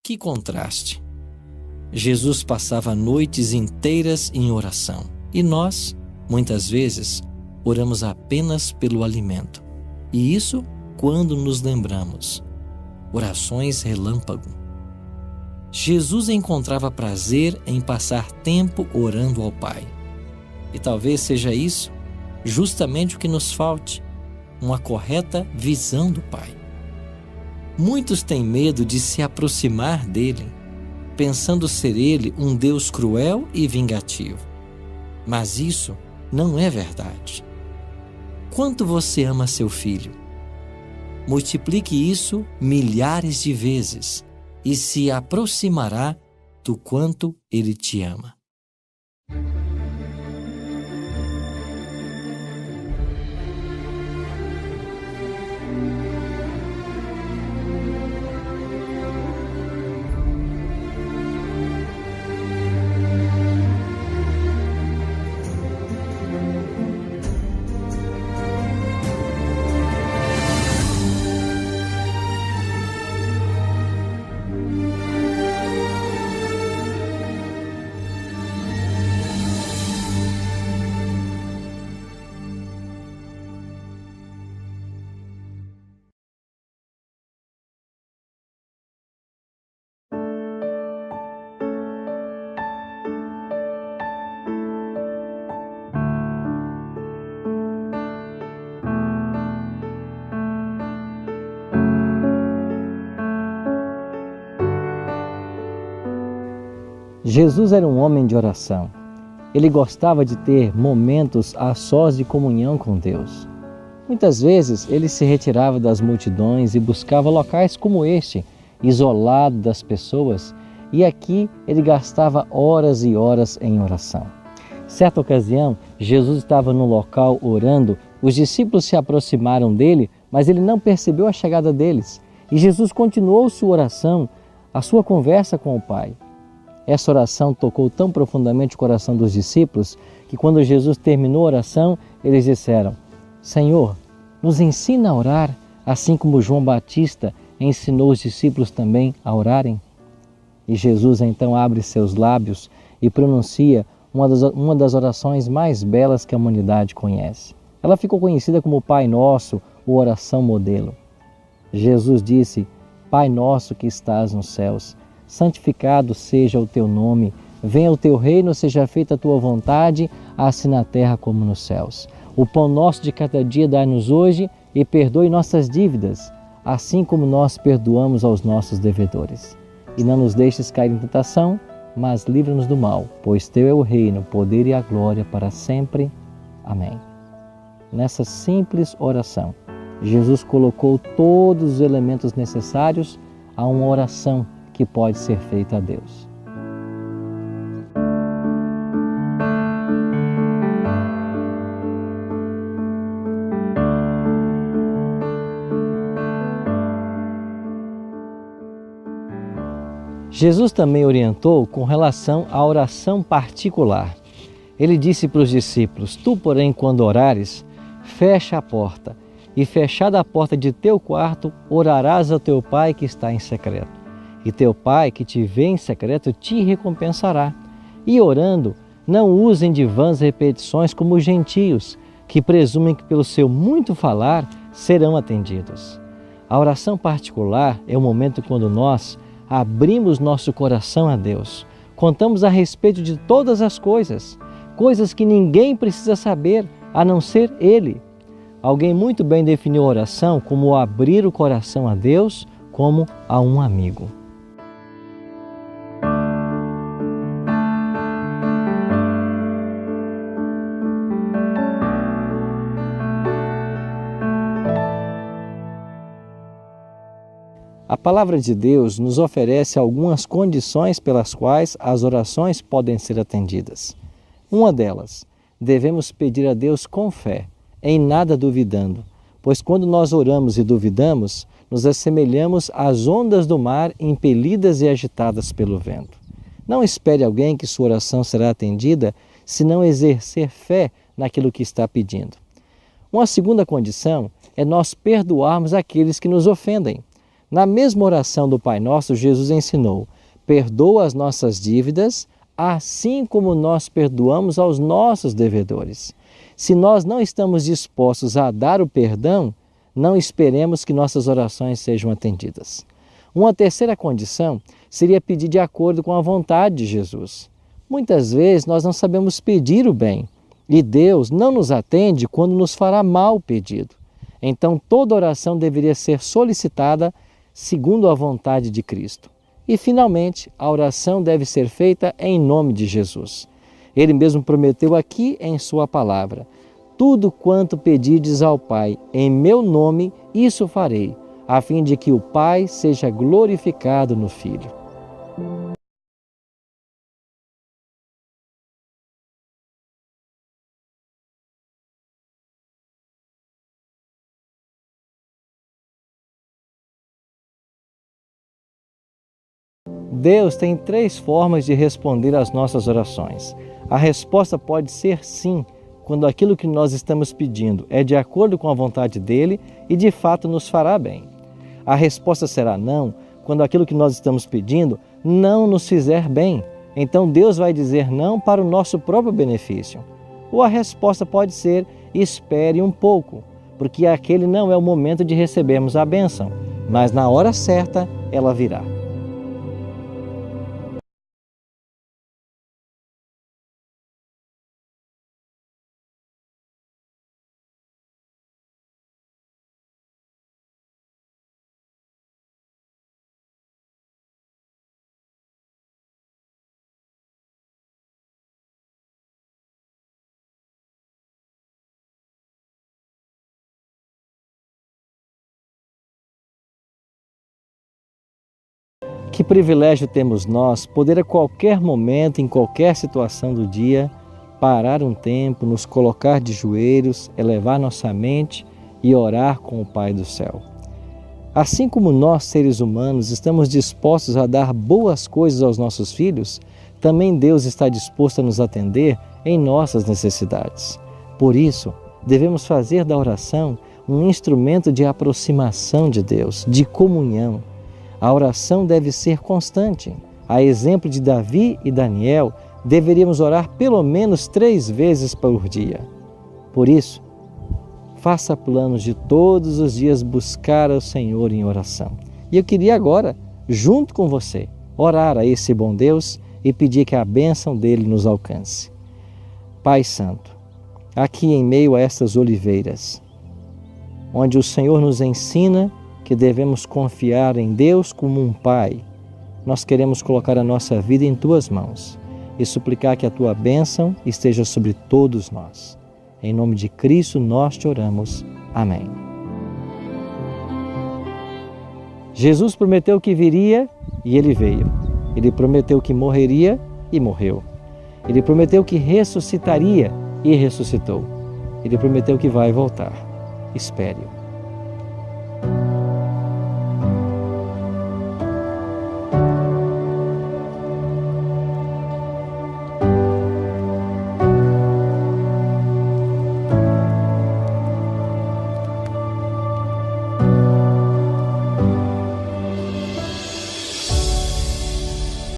Que contraste! Jesus passava noites inteiras em oração e nós, muitas vezes, oramos apenas pelo alimento. E isso quando nos lembramos. Orações relâmpago. Jesus encontrava prazer em passar tempo orando ao Pai. E talvez seja isso justamente o que nos falte, uma correta visão do Pai. Muitos têm medo de se aproximar dele, pensando ser ele um Deus cruel e vingativo. Mas isso não é verdade. Quanto você ama seu filho? Multiplique isso milhares de vezes e se aproximará do quanto ele te ama. Jesus era um homem de oração. Ele gostava de ter momentos a sós de comunhão com Deus. Muitas vezes ele se retirava das multidões e buscava locais como este, isolado das pessoas, e aqui ele gastava horas e horas em oração. Certa ocasião, Jesus estava num local orando, os discípulos se aproximaram dele, mas ele não percebeu a chegada deles. E Jesus continuou sua oração, a sua conversa com o Pai. Essa oração tocou tão profundamente o coração dos discípulos que quando Jesus terminou a oração, eles disseram: Senhor, nos ensina a orar, assim como João Batista ensinou os discípulos também a orarem. E Jesus então abre seus lábios e pronuncia uma das orações mais belas que a humanidade conhece. Ela ficou conhecida como Pai Nosso, ou oração modelo. Jesus disse: Pai nosso que estás nos céus, santificado seja o teu nome, venha o teu reino, seja feita a tua vontade, assim na terra como nos céus. O pão nosso de cada dia dai-nos hoje e perdoe nossas dívidas, assim como nós perdoamos aos nossos devedores. E não nos deixes cair em tentação, mas livra-nos do mal, pois teu é o reino, o poder e a glória para sempre. Amém. Nessa simples oração, Jesus colocou todos os elementos necessários a uma oração que pode ser feita a Deus. Jesus também orientou com relação à oração particular. Ele disse para os discípulos: Tu, porém, quando orares, fecha a porta, e fechada a porta de teu quarto, orarás ao teu Pai que está em secreto. E teu Pai que te vê em secreto te recompensará. E orando, não usem de vãs repetições como os gentios, que presumem que pelo seu muito falar serão atendidos. A oração particular é o momento quando nós abrimos nosso coração a Deus, contamos a respeito de todas as coisas, coisas que ninguém precisa saber, a não ser Ele. Alguém muito bem definiu a oração como abrir o coração a Deus como a um amigo. A palavra de Deus nos oferece algumas condições pelas quais as orações podem ser atendidas. Uma delas, devemos pedir a Deus com fé, em nada duvidando, pois quando nós oramos e duvidamos, nos assemelhamos às ondas do mar impelidas e agitadas pelo vento. Não espere alguém que sua oração será atendida se não exercer fé naquilo que está pedindo. Uma segunda condição é nós perdoarmos aqueles que nos ofendem. Na mesma oração do Pai Nosso, Jesus ensinou: perdoa as nossas dívidas, assim como nós perdoamos aos nossos devedores. Se nós não estamos dispostos a dar o perdão, não esperemos que nossas orações sejam atendidas. Uma terceira condição seria pedir de acordo com a vontade de Jesus. Muitas vezes nós não sabemos pedir o bem e Deus não nos atende quando nos fará mal o pedido. Então toda oração deveria ser solicitada segundo a vontade de Cristo. E finalmente, a oração deve ser feita em nome de Jesus. Ele mesmo prometeu aqui em sua palavra: tudo quanto pedirdes ao Pai em meu nome, isso farei, a fim de que o Pai seja glorificado no Filho. Deus tem 3 formas de responder às nossas orações. A resposta pode ser sim, quando aquilo que nós estamos pedindo é de acordo com a vontade dele e de fato nos fará bem. A resposta será não, quando aquilo que nós estamos pedindo não nos fizer bem. Então Deus vai dizer não para o nosso próprio benefício. Ou a resposta pode ser: espere um pouco, porque aquele não é o momento de recebermos a bênção, mas na hora certa ela virá. Que privilégio temos nós poder a qualquer momento, em qualquer situação do dia, parar um tempo, nos colocar de joelhos, elevar nossa mente e orar com o Pai do céu. Assim como nós, seres humanos, estamos dispostos a dar boas coisas aos nossos filhos, também Deus está disposto a nos atender em nossas necessidades. Por isso, devemos fazer da oração um instrumento de aproximação de Deus, de comunhão. A oração deve ser constante. A exemplo de Davi e Daniel, deveríamos orar pelo menos 3 vezes por dia. Por isso, faça planos de todos os dias buscar ao Senhor em oração. E eu queria agora, junto com você, orar a esse bom Deus e pedir que a bênção dele nos alcance. Pai Santo, aqui em meio a estas oliveiras, onde o Senhor nos ensina que devemos confiar em Deus como um Pai, nós queremos colocar a nossa vida em Tuas mãos e suplicar que a Tua bênção esteja sobre todos nós. Em nome de Cristo nós te oramos. Amém. Jesus prometeu que viria e Ele veio. Ele prometeu que morreria e morreu. Ele prometeu que ressuscitaria e ressuscitou. Ele prometeu que vai voltar. Espere-o.